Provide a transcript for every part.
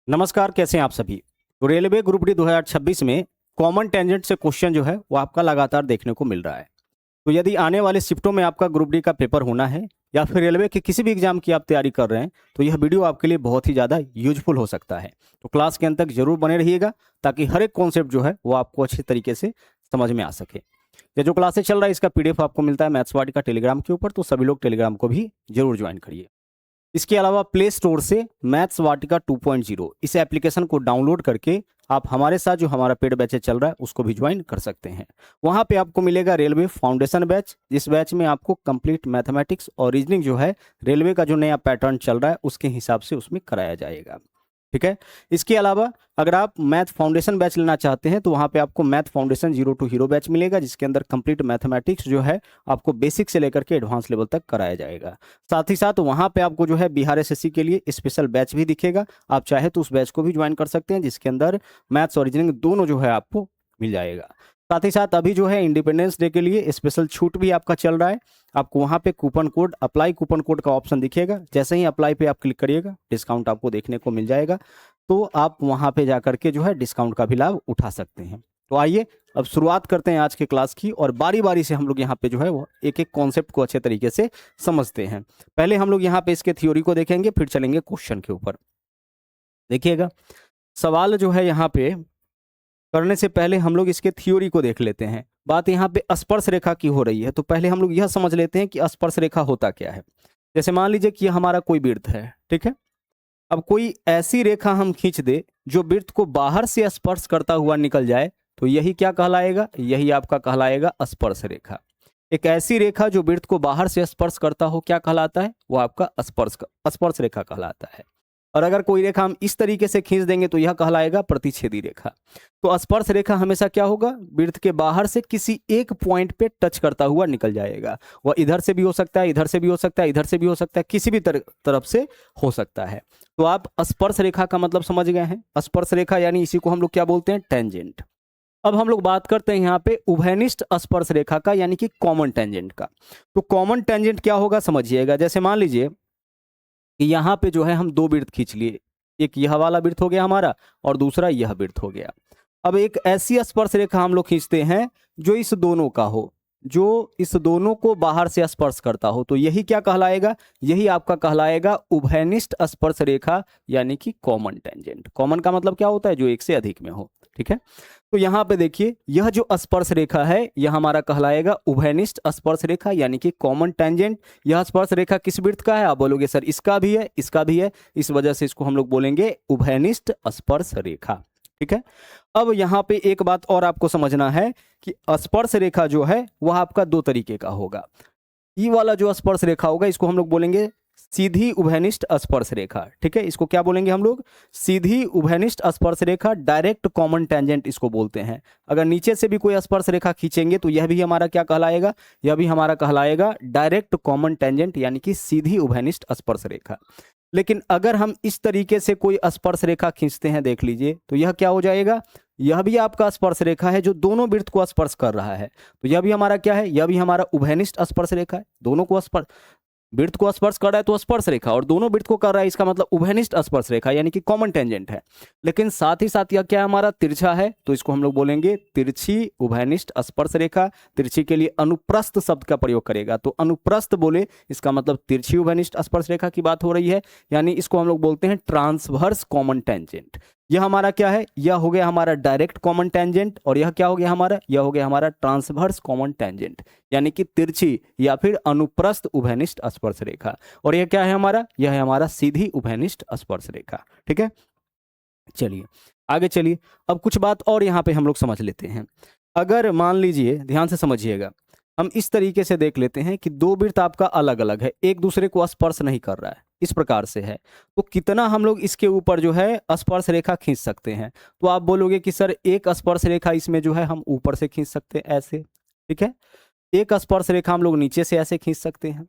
नमस्कार, कैसे हैं आप सभी। तो रेलवे ग्रुप डी 2026 में कॉमन टेंजेंट से क्वेश्चन जो है वो आपका लगातार देखने को मिल रहा है। तो यदि आने वाले शिफ्टों में आपका ग्रुप डी का पेपर होना है या फिर रेलवे के किसी भी एग्जाम की आप तैयारी कर रहे हैं तो यह वीडियो आपके लिए बहुत ही ज़्यादा यूजफुल हो सकता है। तो क्लास के अंत तक जरूर बने रहिएगा ताकि हर एक कॉन्सेप्ट जो है वो आपको अच्छे तरीके से समझ में आ सके। ये जो क्लासेस चल रहा है इसका पीडीएफ आपको मिलता है मैथ्स वाटी का टेलीग्राम के ऊपर, तो सभी लोग टेलीग्राम को भी जरूर ज्वाइन करिए। इसके अलावा प्ले स्टोर से मैथ्स वाटिका 2.0 इस एप्लीकेशन को डाउनलोड करके आप हमारे साथ जो हमारा पेड बैच चल रहा है उसको भी ज्वाइन कर सकते हैं। वहां पे आपको मिलेगा रेलवे फाउंडेशन बैच। इस बैच में आपको कंप्लीट मैथमेटिक्स और रीजनिंग जो है रेलवे का जो नया पैटर्न चल रहा है उसके हिसाब से उसमें कराया जाएगा। ठीक है। इसके अलावा अगर आप मैथ फाउंडेशन बैच लेना चाहते हैं तो वहां पे आपको math foundation 0 to hero batch मिलेगा, जिसके अंदर कंप्लीट मैथमेटिक्स जो है आपको बेसिक से लेकर के एडवांस लेवल तक कराया जाएगा। साथ ही साथ वहां पे आपको जो है बिहार एसएससी के लिए स्पेशल बैच भी दिखेगा। आप चाहे तो उस बैच को भी ज्वाइन कर सकते हैं, जिसके अंदर मैथ्स और रीजनिंग दोनों जो है आपको मिल जाएगा। साथ ही साथ अभी जो है इंडिपेंडेंस डे के लिए स्पेशल छूट भी आपका चल रहा है। आपको वहां पे coupon code apply coupon code का ऑप्शन दिखेगा। जैसे ही अप्लाई पे आप क्लिक करिएगा डिस्काउंट आपको देखने को मिल जाएगा, तो आप वहां पे जाकर के जो है डिस्काउंट का भी लाभ उठा सकते हैं। तो आइए अब शुरुआत करते हैं आज के क्लास की, और बारी बारी से हम लोग यहाँ पे जो है वो एक एक कॉन्सेप्ट को अच्छे तरीके से समझते हैं। पहले हम लोग यहाँ पे इसके थ्योरी को देखेंगे, फिर चलेंगे क्वेश्चन के ऊपर। देखिएगा, सवाल जो है यहाँ पे करने से पहले हम लोग इसके थ्योरी को देख लेते हैं। बात यहाँ पे स्पर्श रेखा की हो रही है, तो पहले हम लोग यह समझ लेते हैं कि स्पर्श रेखा होता क्या है। जैसे मान लीजिए कि हमारा कोई वृत्त है, ठीक है। अब कोई ऐसी रेखा हम खींच दे जो वृत्त को बाहर से स्पर्श करता हुआ निकल जाए, तो यही क्या कहलाएगा? यही आपका कहलाएगा स्पर्श रेखा। एक ऐसी रेखा जो वृत्त को बाहर से स्पर्श करता हो क्या कहलाता है? वो आपका स्पर्श रेखा कहलाता है। और अगर कोई रेखा हम इस तरीके से खींच देंगे तो यह कहलाएगा प्रतिच्छेदी रेखा। तो स्पर्श रेखा हमेशा क्या होगा? वृत्त के बाहर से किसी एक पॉइंट पे टच करता हुआ निकल जाएगा। वह इधर से भी हो सकता है, इधर से भी हो सकता है, इधर से भी हो सकता है, किसी भी तरफ से हो सकता है। तो आप स्पर्श रेखा का मतलब समझ गए हैं। स्पर्श रेखा यानी इसी को हम लोग क्या बोलते हैं? टेंजेंट। अब हम लोग बात करते हैं यहाँ पे उभयनिष्ठ स्पर्श रेखा का, यानी कि कॉमन टेंजेंट का। तो कॉमन टेंजेंट क्या होगा समझिएगा। जैसे मान लीजिए कि यहाँ पे जो है हम दो वृत्त खींच लिए, एक यह वाला वृत्त हो गया हमारा और दूसरा यह वृत्त हो गया। अब एक ऐसी स्पर्श रेखा हम लोग खींचते हैं जो इस दोनों का हो, जो इस दोनों को बाहर से स्पर्श करता हो, तो यही क्या कहलाएगा? यही आपका कहलाएगा उभयनिष्ठ स्पर्श रेखा, यानी कि कॉमन टेंजेंट। कॉमन का मतलब क्या होता है? जो एक से अधिक में हो। ठीक है। तो यहाँ पे देखिए, यह जो स्पर्श रेखा है यह हमारा कहलाएगा उभयनिष्ठ स्पर्श रेखा, यानी कि कॉमन टेंजेंट। यह स्पर्श रेखा किस वृत्त का है? आप बोलोगे सर इसका भी है, इसका भी है, इस वजह से इसको हम लोग बोलेंगे उभयनिष्ठ स्पर्श रेखा। ठीक है। अब यहाँ पे एक बात और आपको समझना है कि स्पर्श रेखा जो है वह आपका दो तरीके का होगा। ये वाला जो स्पर्श रेखा होगा इसको हम लोग बोलेंगे सीधी उभयनिष्ठ स्पर्श रेखा। ठीक है। इसको क्या बोलेंगे हम लोग? सीधी उभयनिष्ठ स्पर्श रेखा, डायरेक्ट कॉमन टेंजेंट इसको बोलते हैं। अगर नीचे से भी कोई स्पर्श रेखा खींचेंगे तो यह भी हमारा क्या कहलाएगा? यह भी हमारा कहलाएगा डायरेक्ट कॉमन टेंजेंट, यानी कि सीधी उभयनिष्ठ स्पर्श रेखा। लेकिन अगर हम इस तरीके से कोई स्पर्श रेखा खींचते हैं, देख लीजिए, तो यह क्या हो जाएगा? यह भी आपका स्पर्श रेखा है जो दोनों वृत्त को स्पर्श कर रहा है। तो यह भी हमारा क्या है? यह भी हमारा उभयनिष्ठ स्पर्श रेखा है। दोनों को स्पर्श, वृत्त को स्पर्श कर रहा है तो स्पर्श रेखा, और दोनों वृत्त को कर रहा है, इसका मतलब उभयनिष्ठ स्पर्श रेखा, यानी कि कॉमन टेंजेंट है। लेकिन साथ ही साथ यह क्या है? हमारा तिरछा है, तो इसको हम लोग बोलेंगे तिरछी उभयनिष्ठ स्पर्श रेखा। तिरछी के लिए अनुप्रस्थ शब्द का प्रयोग करेगा, तो अनुप्रस्थ बोले इसका मतलब तिरछी उभयनिष्ठ स्पर्श रेखा की बात हो रही है, यानी इसको हम लोग बोलते हैं ट्रांसवर्स कॉमन टेंजेंट। यह हमारा क्या है? यह हो गया हमारा डायरेक्ट कॉमन टेंजेंट, और यह क्या हो गया हमारा? यह हो गया हमारा ट्रांसवर्स कॉमन टेंजेंट, यानी कि तिरछी या फिर अनुप्रस्थ उभयनिष्ठ स्पर्श रेखा। और यह क्या है हमारा? यह है हमारा सीधी उभयनिष्ठ स्पर्श रेखा। ठीक है। चलिए आगे चलिए। अब कुछ बात और यहाँ पे हम लोग समझ लेते हैं। अगर मान लीजिए, ध्यान से समझिएगा, हम इस तरीके से देख लेते हैं कि दो वृत्त आपका अलग अलग है, एक दूसरे को स्पर्श नहीं कर रहा है, इस प्रकार से है, तो कितना हम लोग इसके ऊपर जो है स्पर्श रेखा खींच सकते हैं? तो आप बोलोगे कि सर एक स्पर्श रेखा इसमें जो है हम ऊपर से खींच सकते हैं ऐसे। ठीक है। एक स्पर्श रेखा हम लोग नीचे से ऐसे खींच सकते हैं।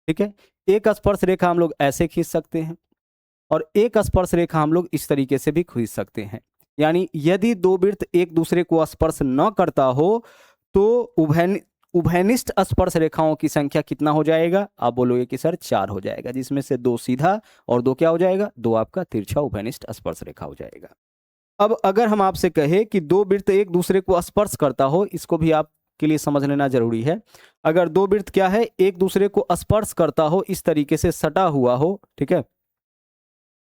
ठीक है। एक स्पर्श रेखा हम लोग ऐसे खींच सकते हैं, और एक स्पर्श रेखा हम लोग इस तरीके से भी खींच सकते हैं। यानी यदि दो वृत्त एक दूसरे को स्पर्श न करता हो तो उभयनिष्ठ स्पर्श रेखाओं की संख्या कितना हो जाएगा? आप बोलोगे कि सर 4 हो जाएगा, जिसमें से 2 सीधा और 2 क्या हो जाएगा? 2 आपका तिरछा उभयनिष्ठ स्पर्श रेखा हो जाएगा। अब अगर हम आपसे कहे कि दो वृत्त एक दूसरे को स्पर्श करता हो, इसको भी आपके लिए समझ लेना जरूरी है। अगर दो वृत्त क्या है, एक दूसरे को स्पर्श करता हो, इस तरीके से सटा हुआ हो, ठीक है,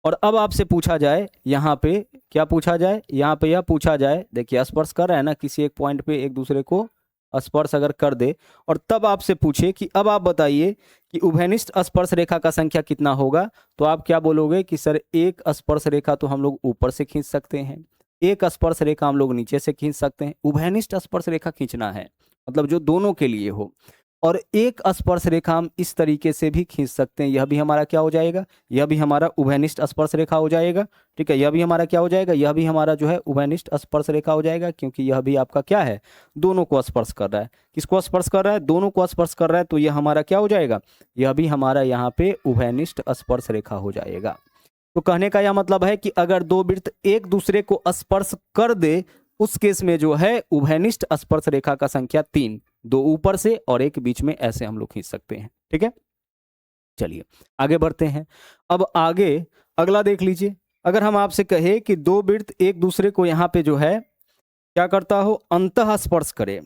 और अब आपसे पूछा जाए यहाँ पे क्या पूछा जाए, यहाँ पे यह पूछा जाए, देखिए स्पर्श कर रहा है ना, किसी एक पॉइंट पे एक दूसरे को स्पर्श अगर कर दे, और तब आपसे पूछे कि अब आप बताइए कि उभयनिष्ठ स्पर्श रेखा का संख्या कितना होगा, तो आप क्या बोलोगे कि सर एक स्पर्श रेखा तो हम लोग ऊपर से खींच सकते हैं, एक स्पर्श रेखा हम लोग नीचे से खींच सकते हैं। उभयनिष्ठ स्पर्श रेखा खींचना है मतलब जो दोनों के लिए हो, और एक स्पर्श रेखा हम इस तरीके से भी खींच सकते हैं, यह भी हमारा क्या हो जाएगा, यह भी हमारा उभयनिष्ठ स्पर्श रेखा हो जाएगा। ठीक है, यह भी हमारा क्या हो जाएगा, यह भी हमारा जो है उभयनिष्ठ स्पर्श रेखा हो जाएगा, क्योंकि यह भी आपका क्या है, दोनों को स्पर्श कर रहा है। किसको स्पर्श कर रहा है? दोनों को स्पर्श कर रहा है, तो यह हमारा क्या हो जाएगा, यह भी हमारा यहाँ पे उभयनिष्ठ स्पर्श रेखा हो जाएगा। तो कहने का यह मतलब है कि अगर दो वृत्त एक दूसरे को स्पर्श कर दे, उस केस में जो है उभयनिष्ठ स्पर्श रेखा का संख्या 3, 2 ऊपर से और एक बीच में, ऐसे हम लोग खींच सकते हैं। ठीक है, चलिए आगे बढ़ते हैं। अब आगे अगला देख लीजिए, अगर हम आपसे कहे कि दो वृत्त एक दूसरे को यहाँ पे जो है क्या करता हो, अंतः स्पर्श करे।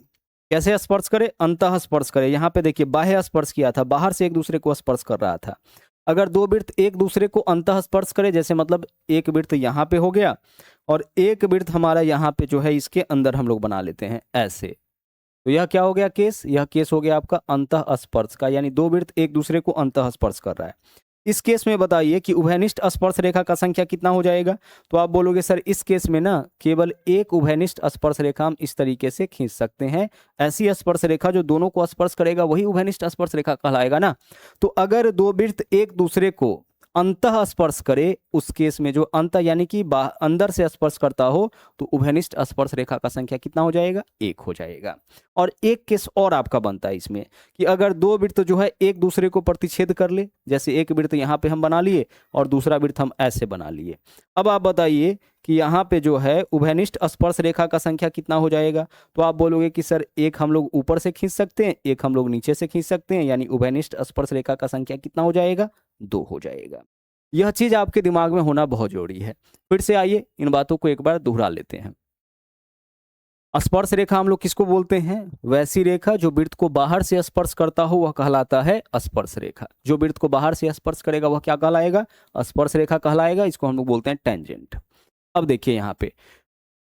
कैसे स्पर्श करे? अंतः स्पर्श करे। यहाँ पे देखिए बाह्य स्पर्श किया था, बाहर से एक दूसरे को स्पर्श कर रहा था। अगर दो वृत्त एक दूसरे को अंतः स्पर्श करे, जैसे मतलब एक वृत्त यहाँ पे हो गया और एक वृत्त हमारा यहाँ पे जो है इसके अंदर हम लोग बना लेते हैं ऐसे, तो यह क्या हो गया केस, यह केस हो गया आपका अंतः स्पर्श का, यानी दो वृत्त एक दूसरे को अंतः स्पर्श कर रहा है। इस केस में बताइए कि उभयनिष्ठ स्पर्श रेखा का संख्या कितना हो जाएगा, तो आप बोलोगे सर इस केस में ना केवल एक उभयनिष्ठ स्पर्श रेखा हम इस तरीके से खींच सकते हैं। ऐसी स्पर्श रेखा जो दोनों को स्पर्श करेगा वही उभयनिष्ठ स्पर्श रेखा कहलाएगा ना। तो अगर दो वृत्त एक दूसरे को अंतः स्पर्श करे, उस केस में जो अंत यानी कि अंदर से स्पर्श करता हो, तो उभयनिष्ठ स्पर्श रेखा का संख्या कितना हो जाएगा, 1 हो जाएगा। और एक केस और आपका बनता है इसमें कि अगर दो वृत्त जो है एक दूसरे को प्रतिच्छेद कर ले, जैसे एक वृत्त यहाँ पे हम बना लिए और दूसरा वृत्त हम ऐसे बना लिए। अब आप बताइए कि यहाँ पे जो है उभयनिष्ठ स्पर्श रेखा का संख्या कितना हो जाएगा, तो आप बोलोगे कि सर एक हम लोग ऊपर से खींच सकते हैं, एक हम लोग नीचे से खींच सकते हैं, यानी उभयनिष्ठ स्पर्श रेखा का संख्या कितना हो जाएगा, 2 हो जाएगा। यह चीज आपके दिमाग में होना बहुत जरूरी है। फिर से आइए इन बातों को एक बार दोहरा लेते हैं। स्पर्श रेखा हम लोग किसको बोलते हैं? वैसी रेखा जो वृत्त को बाहर से स्पर्श करता हो वह कहलाता है स्पर्श रेखा। जो वृत्त को बाहर से स्पर्श करेगा वह क्या कहलाएगा, स्पर्श रेखा कहलाएगा। इसको हम लोग बोलते हैं टेंजेंट। अब देखिए यहाँ पे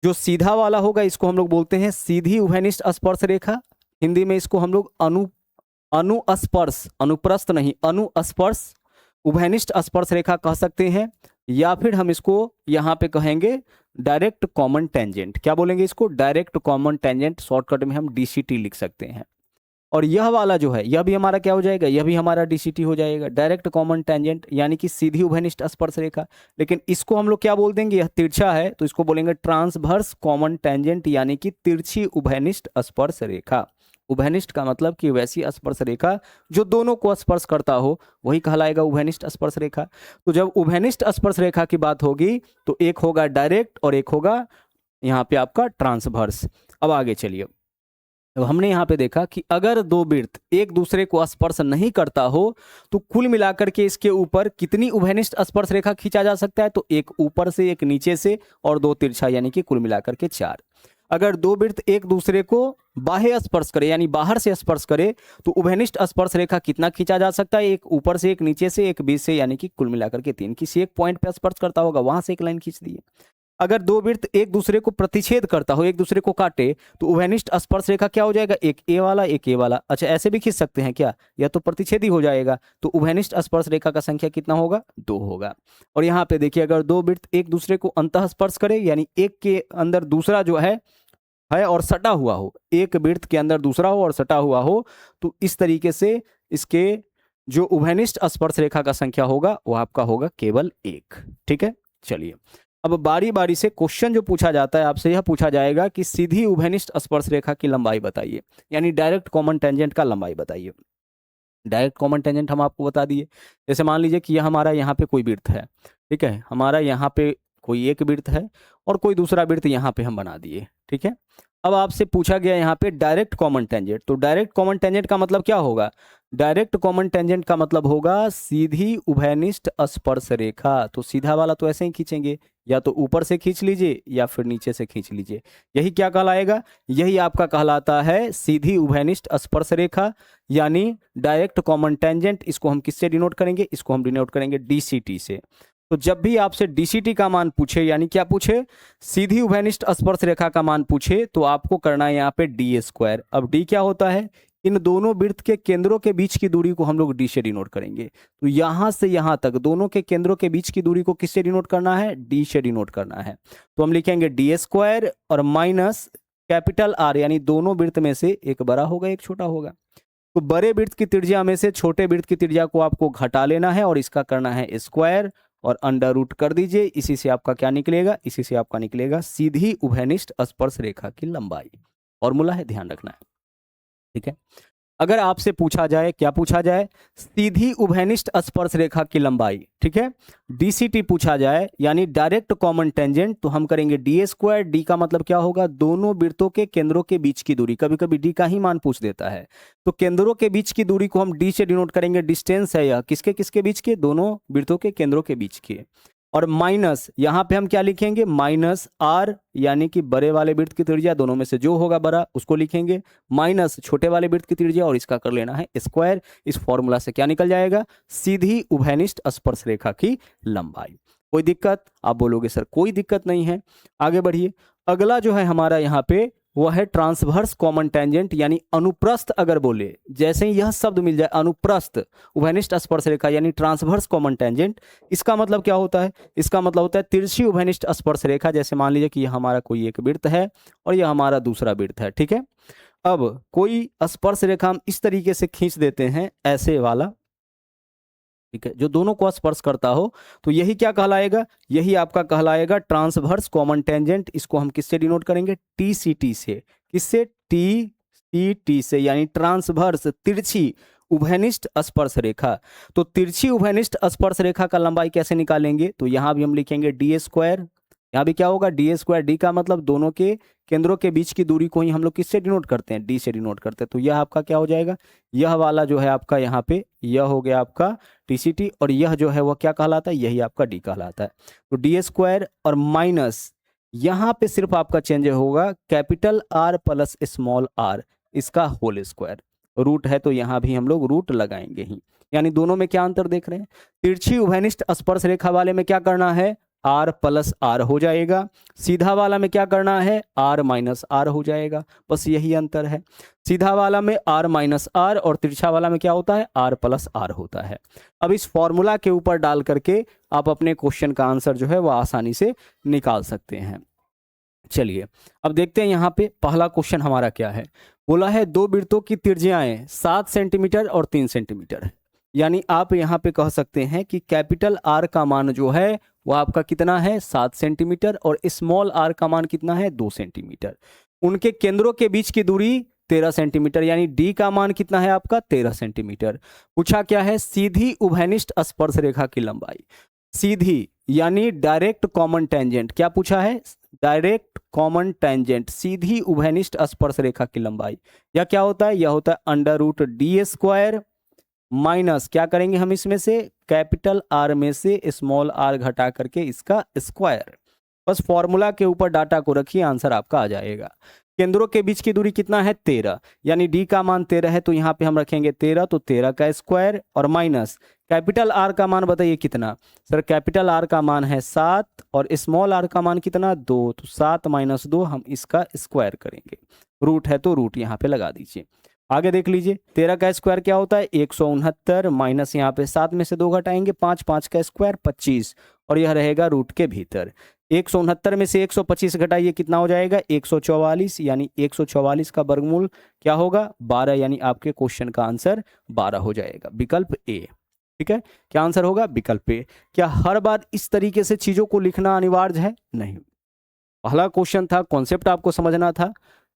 जो सीधा वाला होगा इसको हम लोग बोलते हैं सीधी उभयनिष्ठ स्पर्श रेखा। हिंदी में इसको हम लोग अनुस्पर्श, अनुप्रस्थ नहीं, अनुस्पर्श उभयनिष्ठ स्पर्श रेखा कह सकते हैं, या फिर हम इसको यहाँ पे कहेंगे डायरेक्ट कॉमन टेंजेंट। क्या बोलेंगे इसको? डायरेक्ट कॉमन टेंजेंट, शॉर्टकट में हम डीसीटी लिख सकते हैं। और यह वाला जो है यह भी हमारा क्या हो जाएगा, यह भी हमारा डीसीटी हो जाएगा, डायरेक्ट कॉमन टेंजेंट, यानी कि सीधी उभयनिष्ठ स्पर्श रेखा। लेकिन इसको हम लोग क्या बोल देंगे, यह तिरछा है तो इसको बोलेंगे ट्रांसवर्स कॉमन टेंजेंट, यानी कि तिरछी उभयनिष्ठ स्पर्श रेखा। उभयनिष्ठ का मतलब कि वैसी स्पर्श रेखा जो दोनों को स्पर्श करता हो वही कहलाएगा उभयनिष्ठ स्पर्श रेखा। तो जब उभयनिष्ठ स्पर्श रेखा की बात होगी तो एक होगा डायरेक्ट और एक होगा यहाँ पे आपका ट्रांसवर्स। अब आगे चलिए, तो हमने यहाँ पे देखा कि अगर दो वृत्त एक दूसरे को स्पर्श नहीं करता हो तो कुल मिलाकर के इसके ऊपर कितनी उभयनिष्ठ स्पर्श रेखा खींचा जा सकता है, तो एक ऊपर से, एक नीचे से और 2 तिरछा, यानी कि कुल मिलाकर के 4। अगर दो वृत्त एक दूसरे को बाह्य स्पर्श करे यानी बाहर से स्पर्श करे तो उभयनिष्ठ स्पर्श रेखा कितना खींचा जा सकता है, एक ऊपर से, एक नीचे से, एक बीच से, यानी कि कुल मिलाकर के 3। किसी एक पॉइंट पे स्पर्श करता होगा वहां से एक लाइन खींच दिए। अगर दो वृत्त एक दूसरे को प्रतिच्छेद करता हो, एक दूसरे को काटे, तो उभयनिष्ठ स्पर्श रेखा क्या हो जाएगा, एक ए वाला एक ए वाला। अच्छा ऐसे भी खींच सकते हैं क्या, यह तो प्रतिच्छेदी हो जाएगा। तो उभयनिष्ठ स्पर्श रेखा का संख्या कितना होगा, 2 होगा। और यहाँ पे देखिए अगर दो वृत्त एक दूसरे को अंतः स्पर्श करे यानी एक के अंदर दूसरा जो है और सटा हुआ हो, एक वृत्त के अंदर दूसरा हो और सटा हुआ हो, तो इस तरीके से इसके जो उभयनिष्ठ स्पर्श रेखा का संख्या होगा वो आपका होगा केवल 1। ठीक है, चलिए अब बारी बारी से क्वेश्चन जो पूछा जाता है आपसे, यह पूछा जाएगा कि सीधी उभयनिष्ठ स्पर्श रेखा की लंबाई बताइए, यानी डायरेक्ट कॉमन टेंजेंट का लंबाई बताइए। डायरेक्ट कॉमन टेंजेंट हम आपको बता दिए। जैसे मान लीजिए कि यह हमारा यहाँ पे कोई वृत्त है, ठीक है, हमारा यहाँ पे कोई एक वृत्त है और कोई दूसरा वृत्त यहाँ पे हम बना दिए। ठीक है, अब आपसे पूछा गया यहाँ पे डायरेक्ट कॉमन टेंजेंट, तो डायरेक्ट कॉमन टेंजेंट का मतलब क्या होगा? डायरेक्ट कॉमन टेंजेंट का मतलब होगा सीधी उभयनिष्ठ स्पर्श रेखा। तो सीधा वाला तो ऐसे ही खींचेंगे, या तो ऊपर से खींच लीजिए या फिर नीचे से खींच लीजिए। यही क्या कहलाएगा? यही आपका कहलाता है सीधी उभयनिष्ठ स्पर्श रेखा, यानी डायरेक्ट कॉमन टेंजेंट। इसको हम किससे डिनोट करेंगे? इसको हम डिनोट करेंगे डीसीटी से। तो जब भी आपसे डीसीटी का मान पूछे, यानी क्या पूछे? सीधी उभयनिष्ठ स्पर्श रेखा का मान पूछे, तो आपको करना है यहाँ पे डी स्क्वायर। अब डी क्या होता है? इन दोनों वृत्त के केंद्रों के बीच की दूरी को हम लोग डी से डिनोट करेंगे। तो यहां से यहां तक दोनों के केंद्रों के बीच की दूरी को किससे डिनोट करना है? डी से डिनोट करना है। तो हम लिखेंगे डी स्क्वायर और माइनस कैपिटल आर, यानी दोनों वृत्त में से एक बड़ा होगा एक छोटा होगा। तो बड़े वृत्त की त्रिज्या में से छोटे वृत्त की त्रिज्या को आपको घटा लेना है और इसका करना है स्क्वायर और अंडर रूट कर दीजिए। इसी से आपका क्या निकलेगा? इसी से आपका निकलेगा सीधी उभयनिष्ठ स्पर्श रेखा की लंबाई। फॉर्मूला है, ध्यान रखना है, ठीक है। अगर आपसे पूछा जाए, क्या पूछा जाए? सीधी उभयनिष्ठ स्पर्श रेखा की लंबाई, ठीक है। डीसीटी पूछा जाए यानी डायरेक्ट कॉमन टेंजेंट, तो हम करेंगे डी स्क्वायर। डी का मतलब क्या होगा? दोनों वृत्तों के केंद्रों के बीच की दूरी। कभी कभी डी का ही मान पूछ देता है, तो केंद्रों के बीच की दूरी को हम डी से डिनोट करेंगे। डिस्टेंस है यह किसके किसके बीच के? दोनों वृत्तों के केंद्रों के बीच के। और माइनस यहां पे हम क्या लिखेंगे? माइनस आर, यानी कि बड़े वाले वृत्त की त्रिज्या, दोनों में से जो होगा बड़ा उसको लिखेंगे, माइनस छोटे वाले वृत्त की त्रिज्या, और इसका कर लेना है स्क्वायर। इस फॉर्मूला से क्या निकल जाएगा? सीधी उभयनिष्ठ स्पर्श रेखा की लंबाई। कोई दिक्कत? आप बोलोगे सर कोई दिक्कत नहीं है। आगे बढ़िए। अगला जो है हमारा यहाँ पे वो है ट्रांसवर्स कॉमन टेंजेंट, यानी अनुप्रस्थ। अगर बोले, जैसे ही यह शब्द मिल जाए अनुप्रस्थ उभयनिष्ठ स्पर्श रेखा यानी ट्रांसवर्स कॉमन टेंजेंट, इसका मतलब क्या होता है? इसका मतलब होता है तिरछी उभयनिष्ठ स्पर्श रेखा। जैसे मान लीजिए कि यह हमारा कोई एक वृत्त है और यह हमारा दूसरा वृत्त है, ठीक है। अब कोई स्पर्श रेखा हम इस तरीके से खींच देते हैं, ऐसे वाला, ठीक है, जो दोनों को स्पर्श करता हो, तो यही क्या कहलाएगा? यही आपका कहलाएगा ट्रांसवर्स कॉमन टेंजेंट। इसको हम किससे डिनोट करेंगे? टीसीटी से। किससे? टीसीटी से, यानी ट्रांसवर्स तिरछी उभयनिष्ठ स्पर्श रेखा। तो तिरछी उभयनिष्ठ स्पर्श रेखा का लंबाई कैसे निकालेंगे? तो यहां भी हम लिखेंगे डी स्क्वायर। यहाँ भी क्या होगा? D square. डी का मतलब दोनों के केंद्रों के बीच की दूरी को ही हम लोग किससे डिनोट करते हैं? डी से डिनोट करते हैं। तो यह आपका क्या हो जाएगा? यह वाला जो है आपका यहाँ पे, यह हो गया आपका टीसीटी, और यह जो है वह क्या कहलाता है? यही आपका डी कहलाता है। तो डी स्क्वायर और माइनस यहाँ पे सिर्फ आपका चेंज होगा capital R plus small R, इसका होल स्क्वायर। रूट है तो यहाँ भी हम लोग रूट लगाएंगे ही। यानी दोनों में क्या अंतर देख रहे हैं? तिरछी उभयनिष्ठ स्पर्श रेखा वाले में क्या करना है? आर प्लस आर हो जाएगा। सीधा वाला में क्या करना है? आर माइनस आर हो जाएगा। बस यही अंतर है। सीधा वाला में आर माइनस आर और तिरछा वाला में क्या होता है? आर प्लस आर होता है। अब इस फॉर्मूला के ऊपर डाल करके आप अपने क्वेश्चन का आंसर जो है वह आसानी से निकाल सकते हैं। चलिए अब देखते हैं यहाँ पे पहला क्वेश्चन हमारा क्या है। बोला है दो वृत्तों की त्रिज्याएं 7 सेंटीमीटर और 3 सेंटीमीटर है। यानी आप यहाँ पे कह सकते हैं कि कैपिटल आर का मान जो है वो आपका कितना है? 7 सेंटीमीटर, और स्मॉल आर का मान कितना है? 2 सेंटीमीटर। उनके केंद्रों के बीच की दूरी 13 सेंटीमीटर, यानी डी का मान कितना है आपका? 13 सेंटीमीटर। पूछा क्या है? सीधी उभयनिष्ठ स्पर्श रेखा की लंबाई। सीधी यानी डायरेक्ट कॉमन टेंजेंट। क्या पूछा है? डायरेक्ट कॉमन टेंजेंट, सीधी उभयनिष्ठ स्पर्श रेखा की लंबाई। यह क्या होता है? यह होता है under root D square minus क्या करेंगे हम इसमें से? कैपिटल आर में से स्मॉल आर घटा करके इसका स्क्वायर। बस फॉर्मूला के ऊपर डाटा को रखिए, आंसर आपका आ जाएगा। केंद्रों के बीच की दूरी कितना है? 13, यानी डी का मान 13 है तो यहाँ पे हम रखेंगे 13, तो 13 का स्क्वायर और माइनस कैपिटल आर का मान बताइए कितना? सर कैपिटल आर का मान है 7 और स्मॉल आर का मान कितना? 2, तो 7 माइनस 2 हम इसका स्क्वायर करेंगे। रूट है तो रूट यहाँ पे लगा दीजिए। आगे देख लीजिए 13 का स्क्वायर क्या होता है? 169 माइनस यहाँ पे 7 में से 2 घटाएंगे 5, 5 का स्क्वायर 25, और यह रहेगा रूट के भीतर। 169 में से 125 घटाइए कितना हो जाएगा? 144, यानी 144 का वर्गमूल क्या होगा? 12, यानी आपके क्वेश्चन का आंसर 12 हो जाएगा, विकल्प ए। ठीक है, क्या आंसर होगा? विकल्प ए। क्या हर बार इस तरीके से चीजों को लिखना अनिवार्य है? नहीं। पहला क्वेश्चन था, कॉन्सेप्ट आपको समझना था,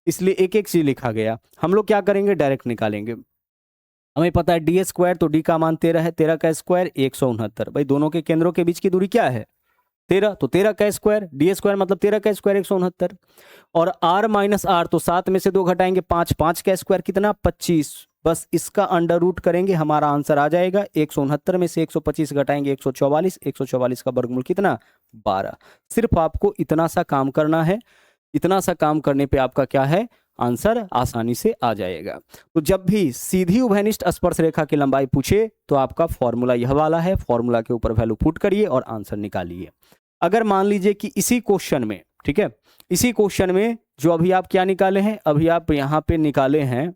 इसलिए एक एक चीज लिखा गया। हम लोग क्या करेंगे? डायरेक्ट निकालेंगे। हमें पता है डी स्क्वायर, तो डी का मान 13 है, 13 का स्क्वायर 169। भाई दोनों के केंद्रों के बीच की दूरी क्या है? 13, तो 13 का स्क्वायर, डी स्क्वायर मतलब 13 का स्क्वायर 169। और r माइनस आर, तो 7 में से 2 घटाएंगे 5, 5 का स्क्वायर कितना 25, बस इसका अंडर रूट करेंगे हमारा आंसर आ जाएगा 169 में से 125 घटाएंगे 144, 144 का वर्गमूल कितना 12। सिर्फ आपको इतना सा काम करना है, इतना सा काम करने पे आपका क्या है आंसर आसानी से आ जाएगा। तो जब भी सीधी उभयनिष्ठ स्पर्श रेखा की लंबाई पूछे तो आपका फॉर्मूला यह वाला है, फॉर्मूला के ऊपर वैल्यू पुट करिए और आंसर निकालिए। अगर मान लीजिए कि इसी क्वेश्चन में, ठीक है, इसी क्वेश्चन में जो अभी आप क्या निकाले हैं, अभी आप यहाँ पे निकाले हैं,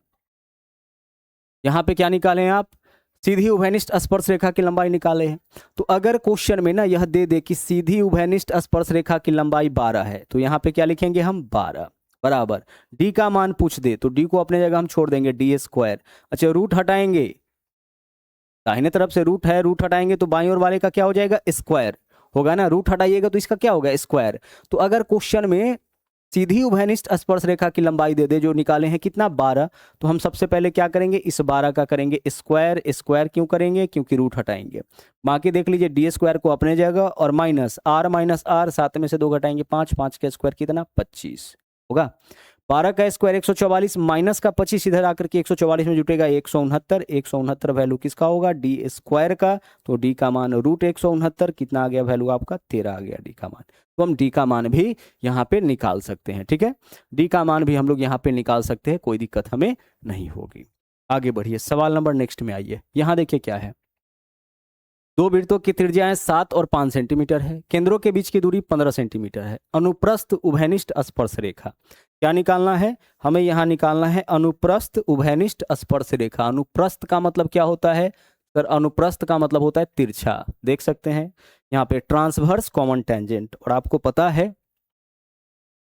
यहाँ पे क्या निकाले हैं आप, सीधी उभयनिष्ठ स्पर्श रेखा की लंबाई निकाले हैं। तो अगर क्वेश्चन में ना यह दे दे कि सीधी उभयनिष्ठ स्पर्श रेखा की लंबाई 12 है, तो यहाँ पे क्या लिखेंगे हम 12 बराबर डी का मान पूछ दे तो डी को अपने जगह हम छोड़ देंगे डी स्क्वायर। अच्छा रूट हटाएंगे, दाहिने तरफ से रूट है, रूट हटाएंगे तो बाईं ओर वाले का क्या हो जाएगा स्क्वायर होगा ना, रूट हटाइएगा तो इसका क्या होगा स्क्वायर। तो अगर क्वेश्चन में सीधी उभयनिष्ठ स्पर्श रेखा की लंबाई दे दे जो निकाले हैं कितना 12, तो हम सबसे पहले क्या करेंगे इस 12 का करेंगे स्क्वायर। स्क्वायर क्यों करेंगे, क्योंकि रूट हटाएंगे। बाकी देख लीजिए डी स्क्वायर को अपने जगह और माइनस आर 7 में से 2 घटाएंगे 5, 5 का स्क्वायर कितना 25 होगा। 12 का स्क्वायर 144 माइनस का 25 इधर आकर के 144 में जुटेगा 169, 169 वैल्यू किसका होगा डी स्क्वायर का। तो डी का मान रूट 169 कितना आ गया वैल्यू आपका 13 आ गया डी का मान। तो हम डी का मान भी यहाँ पे निकाल सकते हैं, ठीक है, डी का मान भी हम लोग यहाँ पे निकाल सकते हैं, कोई दिक्कत हमें नहीं होगी। आगे बढ़िए, सवाल नंबर नेक्स्ट में आइए। यहाँ देखिए क्या है, दो वृत्तों की त्रिज्याएं 7 और 5 सेंटीमीटर है, केंद्रों के बीच की दूरी 15 सेंटीमीटर है। अनुप्रस्थ उभयनिष्ठ स्पर्श रेखा क्या निकालना है हमें, यहाँ निकालना है अनुप्रस्थ उभयनिष्ठ स्पर्श रेखा। अनुप्रस्थ का मतलब क्या होता है सर, अनुप्रस्थ का मतलब होता है तिरछा। देख सकते हैं यहाँ पे ट्रांसवर्स कॉमन टेंजेंट, और आपको पता है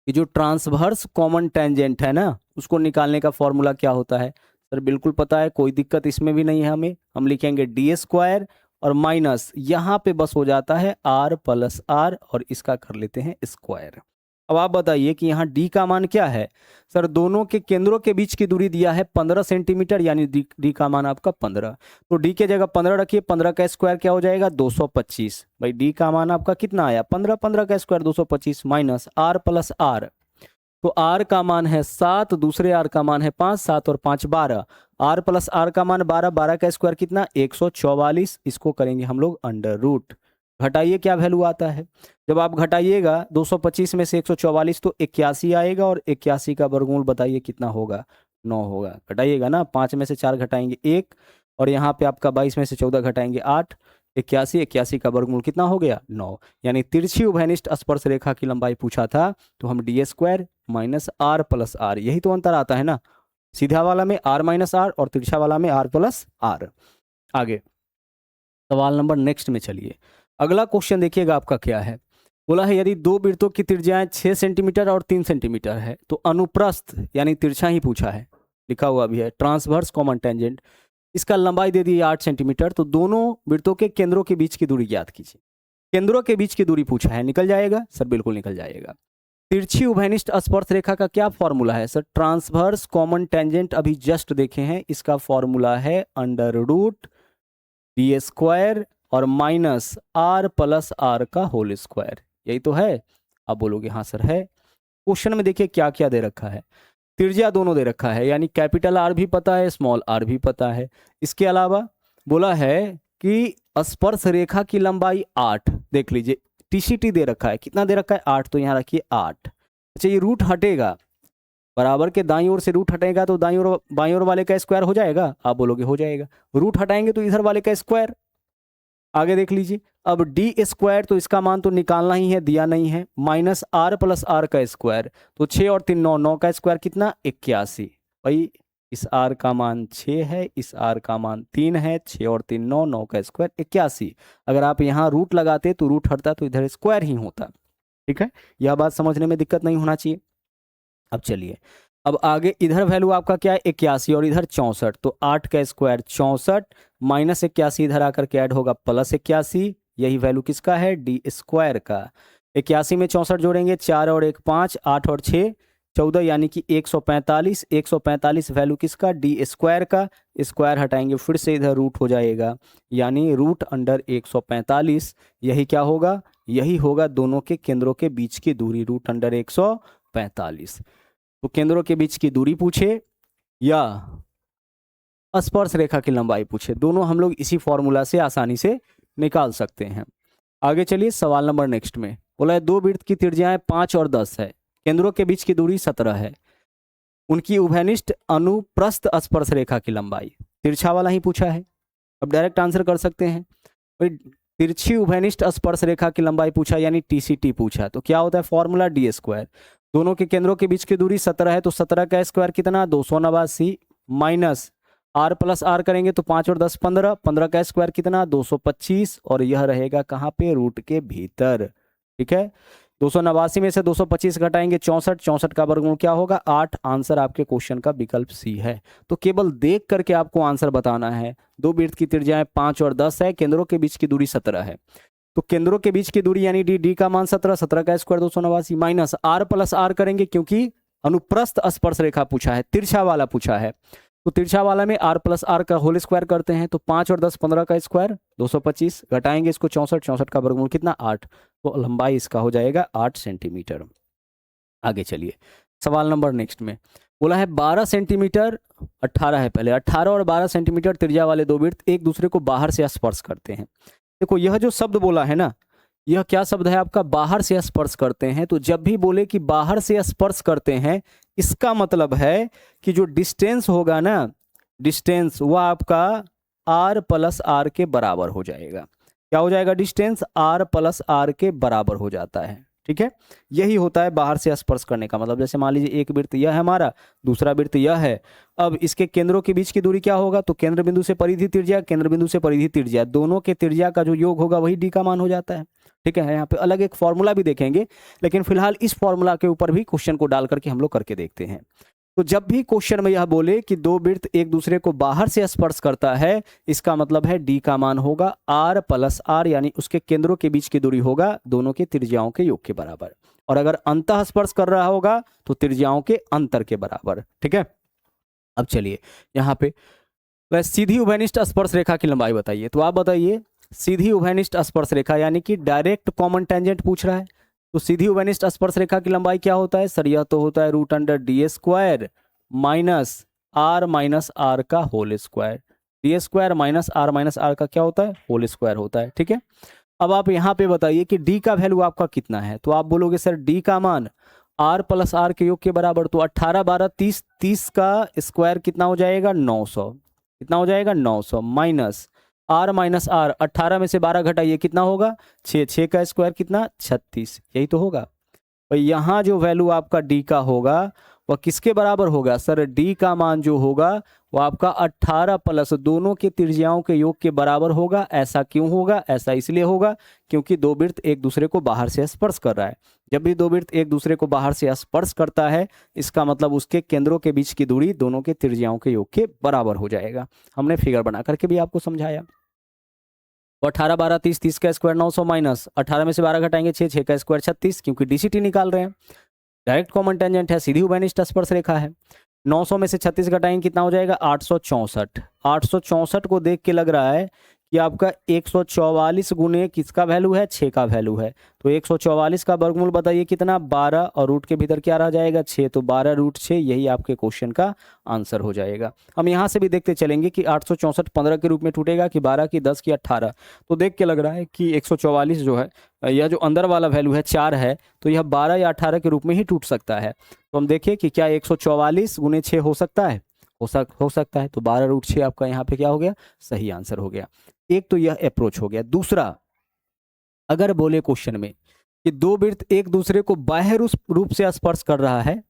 कि जो ट्रांसवर्स कॉमन टेंजेंट है ना उसको निकालने का फॉर्मूला क्या होता है सर, बिल्कुल पता है, कोई दिक्कत इसमें भी नहीं है हमें। हम लिखेंगे डी स्क्वायर और माइनस यहाँ पे बस हो जाता है आर प्लस आर और इसका कर लेते हैं स्क्वायर। अब आप बताइए कि यहाँ डी का मान क्या है सर, दोनों के केंद्रों के बीच की दूरी दिया है 15 सेंटीमीटर, यानी डी का मान आपका 15। तो डी के जगह 15 रखिए, 15 का स्क्वायर क्या हो जाएगा 225। भाई डी का मान आपका कितना आया 15, 15 का square 225 minus R plus R, तो आर का मान है 7, दूसरे आर का मान है 5, 7 और 5 12, आर प्लस आर का मान 12, 12 का स्क्वायर कितना 144। इसको करेंगे हम लोग अंडर रूट, घटाइए क्या वैल्यू आता है। जब आप घटाइएगा 225 में से 144 तो 81 आएगा, और 81 का वर्गमूल बताइए कितना होगा 9 होगा। घटाइएगा ना, 5 में से 4 घटाएंगे 1, और यहाँ पे आपका 22 में से 14 घटाएंगे 8, 81, 81 का वर्गमूल कितना हो गया 9। यानी तिरछी उभयनिष्ठ स्पर्श रेखा की लंबाई पूछा था तो हम D square minus R plus R, यही तो अंतर आता है ना, सीधा वाला में आर माइनस आर और तिरछा वाला में आर प्लस आर। आगे सवाल नंबर नेक्स्ट में चलिए, अगला क्वेश्चन देखिएगा आपका क्या है, बोला है यदि दो वृत्तों की त्रिज्याएं 6 सेंटीमीटर और 3 सेंटीमीटर है तो अनुप्रस्थ यानी तिरछा ही पूछा है, लिखा हुआ भी है ट्रांसवर्स कॉमन टेंजेंट, इसका लंबाई दे दी 8 सेंटीमीटर, तो दोनों वृत्तों के केंद्रों के बीच की दूरी ज्ञात कीजिए। केंद्रों के बीच की दूरी पूछा है, निकल जाएगा सर, बिल्कुल निकल जाएगा। तिरछी उभयनिष्ठ स्पर्श रेखा का क्या फॉर्मूला है सर, ट्रांसवर्स कॉमन टेंजेंट अभी जस्ट देखे हैं, इसका फॉर्मूला है अंडर रूट डी स्क्वायर और माइनस आर प्लस आर का होल स्क्वायर, यही तो है। आप बोलोगे हाँ सर है। क्वेश्चन में देखिए क्या क्या दे रखा है, त्रिज्या दोनों दे रखा है, यानी कैपिटल आर भी पता है स्मॉल आर भी पता है। इसके अलावा बोला है कि स्पर्श रेखा की लंबाई 8, देख लीजिए टीसीटी दे रखा है, कितना दे रखा है 8, तो यहाँ रखिए 8। अच्छा ये रूट हटेगा, बराबर के दाईं ओर से रूट हटेगा तो दाईं ओर बाईं ओर वाले का स्क्वायर हो जाएगा, आप बोलोगे हो जाएगा। रूट हटाएंगे तो इधर वाले का स्क्वायर। आगे देख लीजिए, अब डी स्क्वायर तो इसका मान तो निकालना ही है, दिया नहीं है, माइनस आर प्लस आर का स्क्वायर, तो 6 और 3 9, 9 का स्क्वायर कितना 81। भाई इस आर का मान 6 है, इस आर का मान 3 है, 6 और 3 9, 9 का स्क्वायर 81। अगर आप यहाँ रूट लगाते तो रूट हटता तो इधर स्क्वायर ही होता, ठीक है, यह बात समझने में दिक्कत नहीं होना चाहिए। अब चलिए, अब आगे इधर वैल्यू आपका क्या है 81 और इधर 64, तो 8 का स्क्वायर 64 माइनस 81 इधर आकर के ऐड होगा प्लस 81, यही वैल्यू किसका है डी स्क्वायर का। 81 में 64 जोड़ेंगे 4 और 1 5, 8 और 6 14, यानी कि 145, 145 वैल्यू किसका डी स्क्वायर का, स्क्वायर हटाएंगे फिर से इधर रूट हो जाएगा, यानी रूट अंडर 145, यही क्या होगा यही होगा दोनों के केंद्रों के बीच की दूरी √145। तो केंद्रों के बीच की दूरी पूछे या स्पर्श रेखा की लंबाई पूछे, दोनों हम लोग इसी फॉर्मूला से आसानी से निकाल सकते हैं। आगे चलिए सवाल नंबर नेक्स्ट में बोला है दो वृत्त की त्रिज्याएं 5 और 10 है, केंद्रों के बीच की दूरी 17 है, उनकी उभयनिष्ठ अनुप्रस्थ स्पर्श रेखा की लंबाई, तिरछा वाला ही पूछा है। अब डायरेक्ट आंसर कर सकते हैं, भाई तिरछी उभयनिष्ठ स्पर्श रेखा की लंबाई पूछा यानी टीसीटी पूछा, तो क्या होता है फॉर्मूला d²। दोनों के केंद्रों के बीच की दूरी 17 है, तो 17 का स्क्वायर कितना 289 माइनस r प्लस r करेंगे तो 5 और 10 15, 15 का स्क्वायर कितना 225, और यह रहेगा कहाँ पे रूट के भीतर। ठीक है, 289 में से 225 घटाएंगे 64, 64 का वर्गमूल क्या होगा 8। आंसर आपके क्वेश्चन का विकल्प सी है। तो केवल देख करके आपको आंसर बताना है। दो वृत्त की त्रिज्याएं 5 और 10 है, केंद्रों के बीच की दूरी 17 है, तो केंद्रों के बीच की दूरी यानी डी का मान 17, 17 का square 289 minus r plus r करेंगे क्योंकि अनुप्रस्थ स्पर्श रेखा पूछा है, तिरछा वाला पूछा है, तो तिरछा वाला में r प्लस r का होल स्क्वायर करते हैं, तो 5 और 10 15 का स्क्वायर 225, घटाएंगे इसको 64, 64 का वर्गमूल कितना 8, तो लंबाई इसका हो जाएगा 8 सेंटीमीटर। आगे चलिए सवाल नंबर नेक्स्ट में बोला है 12 सेंटीमीटर 18 है, पहले 18 और 12 सेंटीमीटर त्रिज्या वाले दो वृत्त एक दूसरे को बाहर से स्पर्श करते हैं। देखो यह जो शब्द बोला है ना, यह क्या शब्द है आपका, बाहर से स्पर्श करते हैं। तो जब भी बोले कि बाहर से स्पर्श करते हैं, इसका मतलब है कि जो डिस्टेंस होगा ना, डिस्टेंस वह आपका r प्लस r के बराबर हो जाएगा। क्या हो जाएगा, डिस्टेंस r प्लस r के बराबर हो जाता है। ठीक है, यही होता है बाहर से स्पर्श करने का मतलब। जैसे मान लीजिए एक वृत्त यह है हमारा, दूसरा वृत्त यह है, अब इसके केंद्रों के बीच की दूरी क्या होगा, तो केंद्र बिंदु से परिधि त्रिज्या, केंद्र बिंदु से परिधि त्रिज्या, दोनों के त्रिज्या का जो योग होगा वही d का मान हो जाता है। ठीक है, यहाँ पे अलग एक फॉर्मूला भी देखेंगे, लेकिन फिलहाल इस फॉर्मूला के ऊपर भी क्वेश्चन को डाल करके हम लोग करके देखते हैं। तो जब भी क्वेश्चन में यह बोले कि दो वृत्त एक दूसरे को बाहर से स्पर्श करता है, इसका मतलब है d का मान होगा r प्लस r, यानी उसके केंद्रों के बीच की दूरी होगा दोनों के त्रिज्याओं के योग के बराबर, और अगर अंतः स्पर्श कर रहा होगा तो त्रिज्याओं के अंतर के बराबर। ठीक है, अब चलिए यहाँ पे सीधी उभयनिष्ठ स्पर्श रेखा की लंबाई बताइए। तो आप बताइए सीधी उभयनिष्ठ स्पर्श रेखा यानी कि डायरेक्ट कॉमन टेंजेंट पूछ रहा है, तो सीधी उभयनिष्ठ स्पर्श रेखा की लंबाई क्या होता है सर, यह तो होता है √d² minus r minus r का whole square, d² minus r का क्या होता है होल स्क्वायर होता है। ठीक है, अब आप यहाँ पे बताइए कि d का वैल्यू आपका कितना है, तो आप बोलोगे सर d का मान r प्लस r के योग के बराबर, तो 18 12 30, 30 का स्क्वायर कितना हो जाएगा 900, कितना हो जाएगा 900 माइनस r माइनस r, 18 में से 12 घटाइए कितना होगा 6, 6 का स्क्वायर कितना 36, यही तो होगा। और यहाँ जो वैल्यू आपका d का होगा वह किसके बराबर होगा सर, d का मान जो होगा वो आपका 18 प्लस दोनों के त्रिज्याओं के योग के बराबर होगा। ऐसा क्यों होगा, ऐसा इसलिए होगा क्योंकि दो वृत्त एक दूसरे को बाहर से स्पर्श कर रहा है। जब भी दो वृत्त एक दूसरे को बाहर से स्पर्श करता है, इसका मतलब उसके केंद्रों के बीच की दूरी दोनों के त्रिज्याओं के योग के बराबर हो जाएगा। हमने फिगर बना करके भी आपको समझाया। और 18 12 30, 30 का स्क्वायर 900 माइनस 18 में से 12 घटाएंगे 6, 6 का स्क्वायर 36, क्योंकि डीसीटी निकाल रहे हैं, डायरेक्ट कॉमन टेंजेंट है, सीधी उभयनिष्ठ स्पर्श रेखा है। 900 में से 36 घटाएंगे कितना हो जाएगा 864, 864 को देख के लग रहा है कि आपका 144 गुने किसका वैल्यू है 6 का वैल्यू है, तो 144 का वर्गमूल बताइए कितना 12, और रूट के भीतर क्या रह जाएगा 6, तो 12√6, यही आपके क्वेश्चन का आंसर हो जाएगा। हम यहाँ से भी देखते चलेंगे कि 864 15 के रूप में टूटेगा कि 12 की 10 की 18, तो देख के लग रहा है कि 144 जो है, यह जो अंदर वाला वैल्यू है 4 है, तो यह 12 या 18 के रूप में ही टूट सकता है। तो हम देखिए कि क्या 144 गुने 6 हो सकता है, हो सकता है, तो 12√6 आपका यहाँ पे क्या हो गया सही आंसर हो गया। एक तो यह अप्रोच हो गया। दूसरा, अगर बोले क्वेश्चन में कि दो वृत्त एक दूसरे को बाह्य रूप से स्पर्श कर रहा है,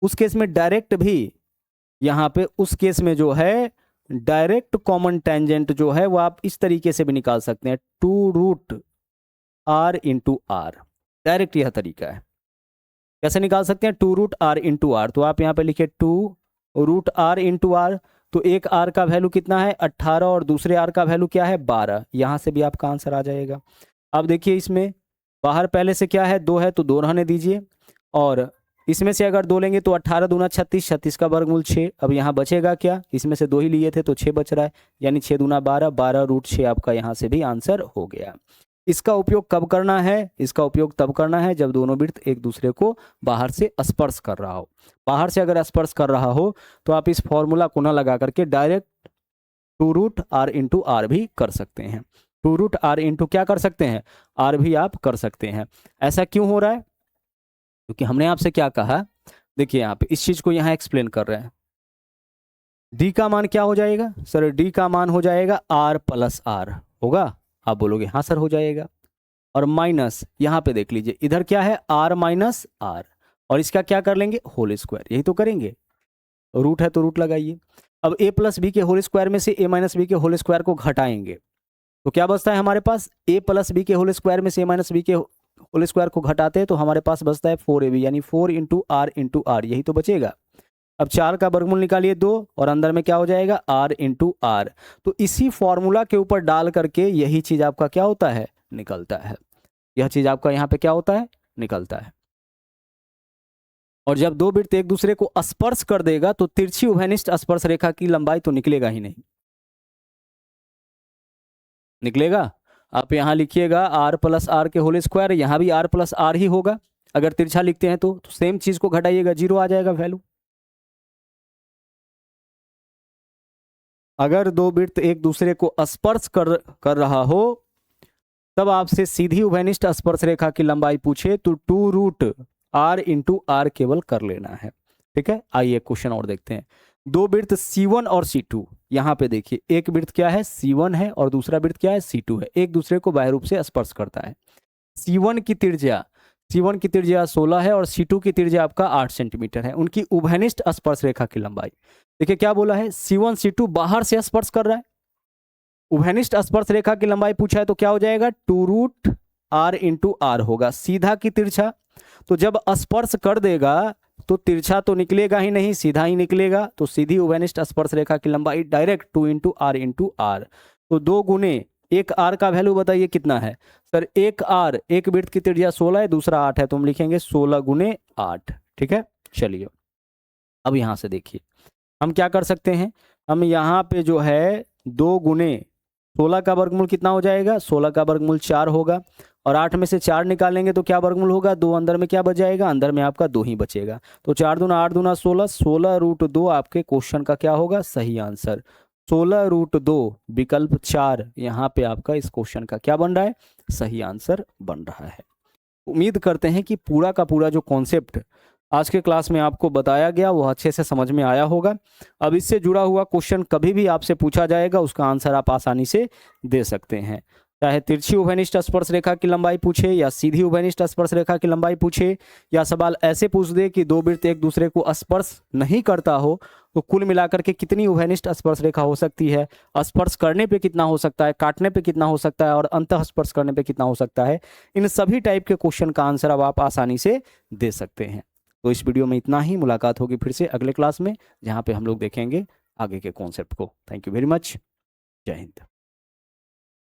उस केस में डायरेक्ट भी यहाँ पे उस केस में जो है डायरेक्ट कॉमन टेंजेंट जो है वो आप इस तरीके से भी निकाल सकते हैं 2√r इंटू r, डायरेक्ट यह तरीका है। कैसे निकाल सकते हैं 2√r इंटू r, तो आप यहाँ पे लिखिए 2√r इंटू r, तो एक r का वैल्यू कितना है 18 और दूसरे r का वैल्यू क्या है 12, यहाँ से भी आपका आंसर आ जाएगा। अब देखिए इसमें बाहर पहले से क्या है 2 है, तो 2 रहने दीजिए, और इसमें से अगर 2 लेंगे तो 18 दूना 36, 36 का वर्गमूल 6। अब यहाँ बचेगा क्या, इसमें से 2 ही लिए थे तो 6 बच रहा है, यानी 6 दूना 12, 12√6 आपका यहाँ से भी आंसर हो गया। इसका उपयोग कब करना है? इसका उपयोग तब करना है जब दोनों वृत्त एक दूसरे को बाहर से स्पर्श कर रहा हो। बाहर से अगर स्पर्श कर रहा हो तो आप इस फॉर्मूला को ना लगा करके डायरेक्ट 2√r इंटू आर भी कर सकते हैं। 2√r इंटू क्या कर सकते हैं? आर भी आप कर सकते हैं। ऐसा क्यों हो रहा है? क्योंकि हमने आपसे क्या कहा, देखिए यहाँ पे इस चीज को यहाँ एक्सप्लेन कर रहे हैं। डी का मान क्या हो जाएगा सर? डी का मान हो जाएगा r प्लस आर होगा। आप बोलोगे हाँ सर हो जाएगा। और माइनस यहाँ पे देख लीजिए, इधर क्या है? r माइनस आर, और इसका क्या कर लेंगे? होल स्क्वायर, यही तो करेंगे। रूट है तो रूट लगाइए। अब a प्लस बी के होल स्क्वायर में से a माइनस बी के होल स्क्वायर को घटाएंगे तो क्या बचता है हमारे पास? a प्लस बी के होल स्क्वायर में से a माइनस बी के होल स्क्वायर को घटाते हैं तो हमारे पास बचता है 4ab, यानी 4 इंटू आर, यही तो बचेगा। अब 4 का वर्गमूल निकालिए 2, और अंदर में क्या हो जाएगा? r into R. तो इसी फॉर्मूला के ऊपर डाल करके यही चीज आपका क्या होता है? निकलता है। यह चीज आपका यहाँ पे क्या होता है? निकलता है। और जब दो वृत्त एक दूसरे को स्पर्श कर देगा तो तिरछी उभयनिष्ठ स्पर्श रेखा की लंबाई तो निकलेगा ही नहीं। निकलेगा? आप यहां लिखिएगा r प्लस आर के होल स्क्वायर, यहां भी r प्लस आर ही होगा। अगर तिरछा लिखते हैं तो सेम चीज को घटाइएगा, 0 आ जाएगा वैल्यू। अगर दो वृत्त एक दूसरे को स्पर्श कर रहा हो तब आपसे सीधी उभयनिष्ठ स्पर्श रेखा की लंबाई पूछे तो 2√r इंटू आर केवल कर लेना है। ठीक है, आइए क्वेश्चन और देखते हैं। दो वृत्त C1 और C2, यहां पे देखिए एक वृत्त क्या है? C1 है और दूसरा वृत्त क्या है? C2 है। एक दूसरे को बाह्य रूप से स्पर्श करता है। C1 की त्रिज्या 16 है और C2 की त्रिज्या आपका 8 सेंटीमीटर है। उनकी उभयनिष्ठ स्पर्श रेखा की लंबाई देखिए क्या बोला है? C1 C2 बाहर से स्पर्श कर रहा है। उभयनिष्ठ स्पर्श रेखा की लंबाई पूछा है तो क्या हो जाएगा? 2√r इंटू आर होगा। सीधा की तिरछा, तो जब स्पर्श कर देगा तो तिरछा तो निकलेगा ही नहीं, सीधा ही निकलेगा। तो सीधी उभयनिष्ठ स्पर्श रेखा की लंबाई डायरेक्ट 2 इंटू आर। तो 2 गुने एक आर का वैल्यू बताइए कितना है सर? एक आर, एक वृत्त की त्रिज्या 16 है, दूसरा 8 है, तो हम लिखेंगे 16 गुने 8। ठीक है, चलिए अब यहां से देखिए हम क्या कर सकते हैं। हम यहाँ पे जो है 2 गुने 16 का वर्गमूल कितना हो जाएगा? 16 का वर्गमूल 4 होगा, और 8 में से 4 निकालेंगे तो क्या वर्गमूल होगा? 2, अंदर में क्या बच जाएगा? अंदर में आपका 2 ही बचेगा। तो 4 दूना 8 दूना 16, 16√2 आपके क्वेश्चन का क्या होगा? सही आंसर 16√2, विकल्प 4 यहाँ पे आपका इस क्वेश्चन का क्या बन रहा है? सही आंसर बन रहा है। उम्मीद करते हैं कि पूरा का पूरा जो कॉन्सेप्ट आज के क्लास में आपको बताया गया वो अच्छे से समझ में आया होगा। अब इससे जुड़ा हुआ क्वेश्चन कभी भी आपसे पूछा जाएगा, उसका आंसर आप आसानी से दे सकते हैं। चाहे तिरछी उभयनिष्ठ स्पर्श रेखा की लंबाई पूछे या सीधी उभयनिष्ठ स्पर्श रेखा की लंबाई पूछे, या सवाल ऐसे पूछ दे कि दो वृत्त एक दूसरे को स्पर्श नहीं करता हो तो कुल मिलाकर के कितनी उभयनिष्ठ स्पर्श रेखा हो सकती है, स्पर्श करने पे कितना हो सकता है, काटने पे कितना हो सकता है, और अंतः स्पर्श करने पे कितना हो सकता है, इन सभी टाइप के क्वेश्चन का आंसर अब आप आसानी से दे सकते हैं। तो इस वीडियो में इतना ही। मुलाकात होगी फिर से अगले क्लास में, जहाँ पे हम लोग देखेंगे आगे के कॉन्सेप्ट को। Thank you very much. जय हिंद।